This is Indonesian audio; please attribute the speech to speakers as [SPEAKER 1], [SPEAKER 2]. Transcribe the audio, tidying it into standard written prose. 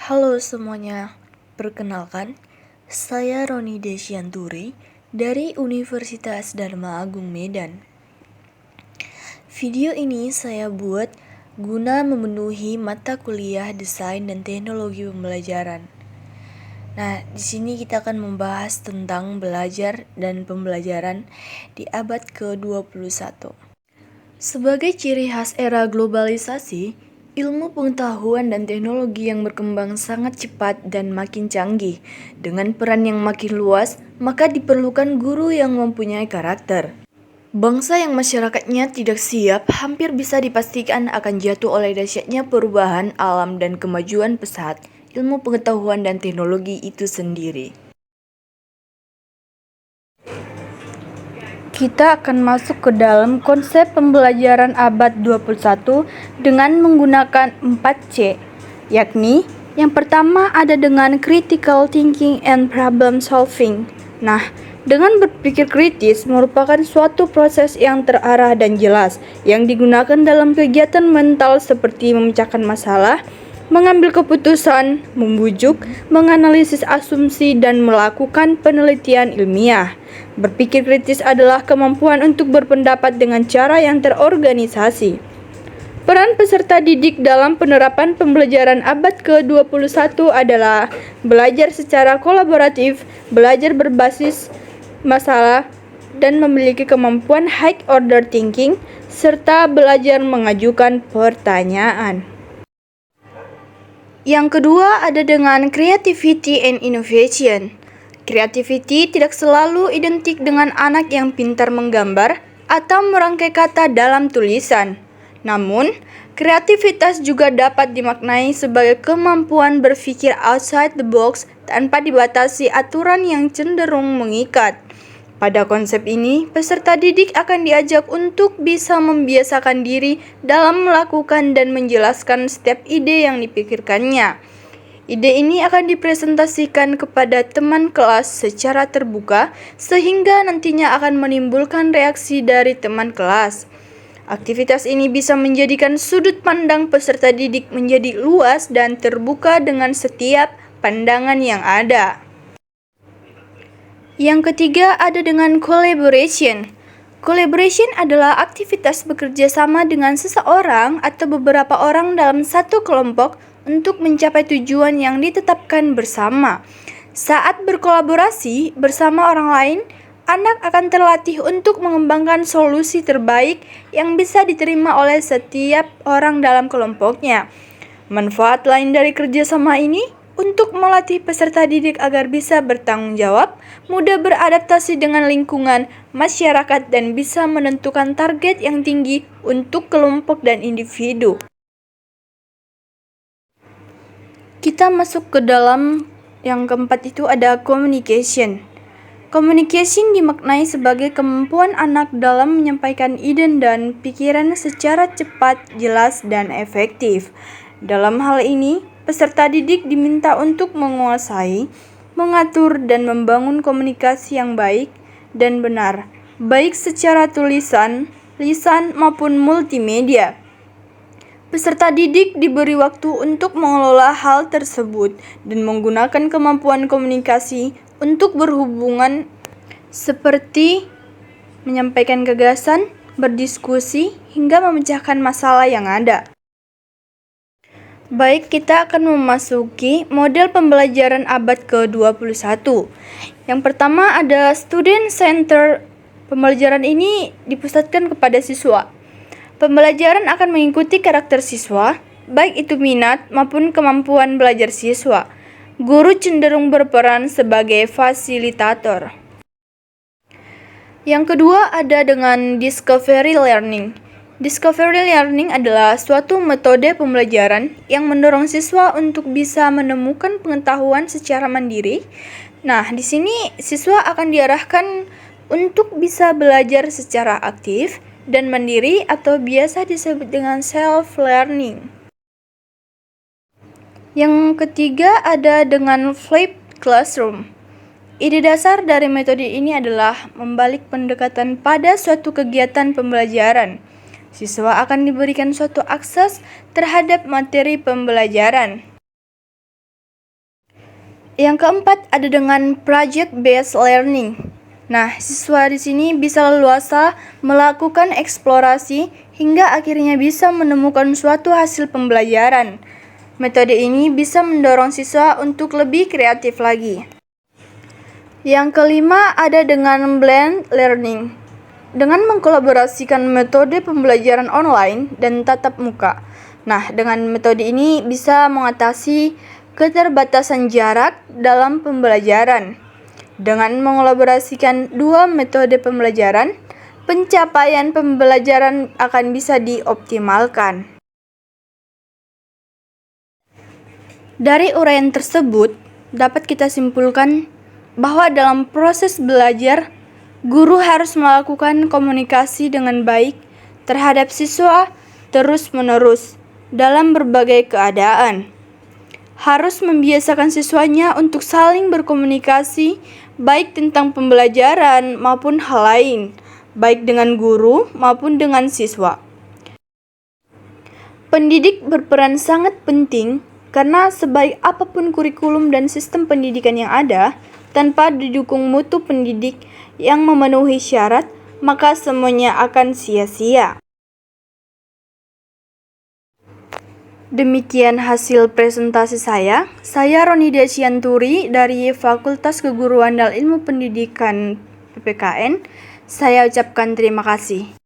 [SPEAKER 1] Halo semuanya, perkenalkan, saya Roni Desyanthuri dari Universitas Dharma Agung Medan. Video ini saya buat guna memenuhi mata kuliah Desain dan Teknologi Pembelajaran. Nah, di sini kita akan membahas tentang belajar dan pembelajaran di abad ke-21. Sebagai ciri khas era globalisasi, ilmu pengetahuan dan teknologi yang berkembang sangat cepat dan makin canggih. Dengan peran yang makin luas, maka diperlukan guru yang mempunyai karakter. Bangsa yang masyarakatnya tidak siap hampir bisa dipastikan akan jatuh oleh dahsyatnya perubahan alam dan kemajuan pesat ilmu pengetahuan dan teknologi itu sendiri. Kita akan masuk ke dalam konsep pembelajaran abad 21 dengan menggunakan 4C, yakni yang pertama ada dengan critical thinking and problem solving. Nah, dengan berpikir kritis merupakan suatu proses yang terarah dan jelas yang digunakan dalam kegiatan mental seperti memecahkan masalah, mengambil keputusan, membujuk, menganalisis asumsi, dan melakukan penelitian ilmiah. Berpikir kritis adalah kemampuan untuk berpendapat dengan cara yang terorganisasi. Peran peserta didik dalam penerapan pembelajaran abad ke-21 adalah belajar secara kolaboratif, belajar berbasis masalah, dan memiliki kemampuan high order thinking, serta belajar mengajukan pertanyaan. Yang kedua ada dengan creativity and innovation. Creativity tidak selalu identik dengan anak yang pintar menggambar atau merangkai kata dalam tulisan. Namun, kreativitas juga dapat dimaknai sebagai kemampuan berpikir outside the box tanpa dibatasi aturan yang cenderung mengikat. Pada konsep ini, peserta didik akan diajak untuk bisa membiasakan diri dalam melakukan dan menjelaskan setiap ide yang dipikirkannya. Ide ini akan dipresentasikan kepada teman kelas secara terbuka, sehingga nantinya akan menimbulkan reaksi dari teman kelas. Aktivitas ini bisa menjadikan sudut pandang peserta didik menjadi luas dan terbuka dengan setiap pandangan yang ada. Yang ketiga ada dengan collaboration. Collaboration adalah aktivitas bekerja sama dengan seseorang atau beberapa orang dalam satu kelompok untuk mencapai tujuan yang ditetapkan bersama. Saat berkolaborasi bersama orang lain, anak akan terlatih untuk mengembangkan solusi terbaik yang bisa diterima oleh setiap orang dalam kelompoknya. Manfaat lain dari kerjasama ini untuk melatih peserta didik agar bisa bertanggung jawab, mudah beradaptasi dengan lingkungan, masyarakat, dan bisa menentukan target yang tinggi untuk kelompok dan individu. Kita masuk ke dalam yang keempat itu ada communication. Communication dimaknai sebagai kemampuan anak dalam menyampaikan ide dan pikiran secara cepat, jelas, dan efektif. Dalam hal ini, peserta didik diminta untuk menguasai, mengatur, dan membangun komunikasi yang baik dan benar, baik secara tulisan, lisan, maupun multimedia. Peserta didik diberi waktu untuk mengelola hal tersebut dan menggunakan kemampuan komunikasi untuk berhubungan seperti menyampaikan gagasan, berdiskusi, hingga memecahkan masalah yang ada. Baik, kita akan memasuki model pembelajaran abad ke-21. Yang pertama ada student center. Pembelajaran ini dipusatkan kepada siswa. Pembelajaran akan mengikuti karakter siswa, baik itu minat maupun kemampuan belajar siswa. Guru cenderung berperan sebagai fasilitator. Yang kedua ada dengan discovery learning. Discovery learning adalah suatu metode pembelajaran yang mendorong siswa untuk bisa menemukan pengetahuan secara mandiri. Nah, di sini siswa akan diarahkan untuk bisa belajar secara aktif dan mandiri atau biasa disebut dengan self-learning. Yang ketiga ada dengan flipped classroom. Ide dasar dari metode ini adalah membalik pendekatan pada suatu kegiatan pembelajaran. Siswa akan diberikan suatu akses terhadap materi pembelajaran. Yang keempat ada dengan project based learning. Nah, siswa di sini bisa leluasa melakukan eksplorasi hingga akhirnya bisa menemukan suatu hasil pembelajaran. Metode ini bisa mendorong siswa untuk lebih kreatif lagi. Yang kelima ada dengan blend learning. Dengan mengkolaborasikan metode pembelajaran online dan tatap muka. Nah, dengan metode ini bisa mengatasi keterbatasan jarak dalam pembelajaran. Dengan mengolaborasikan dua metode pembelajaran, pencapaian pembelajaran akan bisa dioptimalkan. Dari uraian tersebut, dapat kita simpulkan bahwa dalam proses belajar, guru harus melakukan komunikasi dengan baik terhadap siswa terus-menerus dalam berbagai keadaan. Harus membiasakan siswanya untuk saling berkomunikasi baik tentang pembelajaran maupun hal lain, baik dengan guru maupun dengan siswa. Pendidik berperan sangat penting karena sebaik apapun kurikulum dan sistem pendidikan yang ada, tanpa didukung mutu pendidik yang memenuhi syarat, maka semuanya akan sia-sia. Demikian hasil presentasi saya. Saya Ronidia Cianturi dari Fakultas Keguruan dan Ilmu Pendidikan PPKN. Saya ucapkan terima kasih.